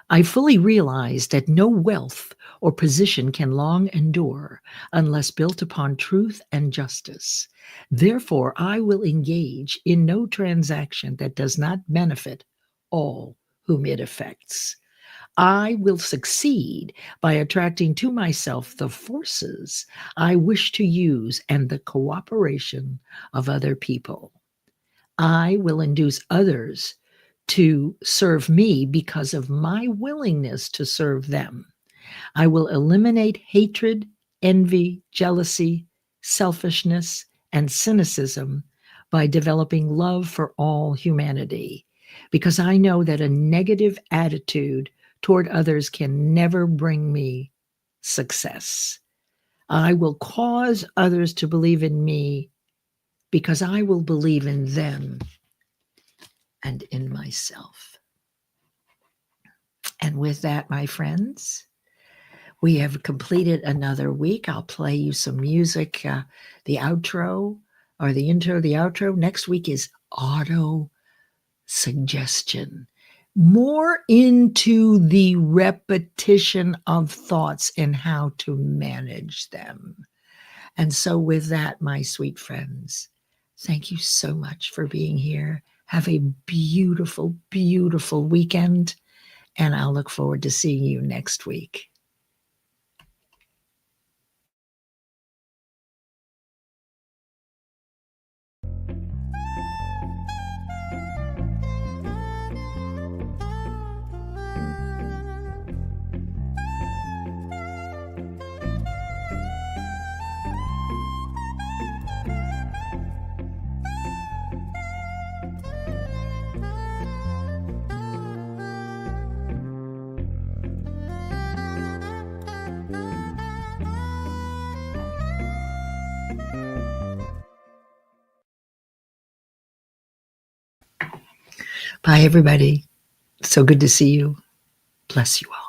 I fully realize that no wealth or position can long endure unless built upon truth and justice. Therefore, I will engage in no transaction that does not benefit all whom it affects. I will succeed by attracting to myself the forces I wish to use and the cooperation of other people. I will induce others to serve me because of my willingness to serve them. I will eliminate hatred, envy, jealousy, selfishness, and cynicism by developing love for all humanity, because I know that a negative attitude toward others can never bring me success. I will cause others to believe in me because I will believe in them and in myself. And with that, my friends, we have completed another week. I'll play you some music, the outro or the intro, the outro. Next week is auto suggestion. More into the repetition of thoughts and how to manage them. And so with that, my sweet friends, thank you so much for being here. Have a beautiful, beautiful weekend. And I'll look forward to seeing you next week. Bye, everybody. So good to see you. Bless you all.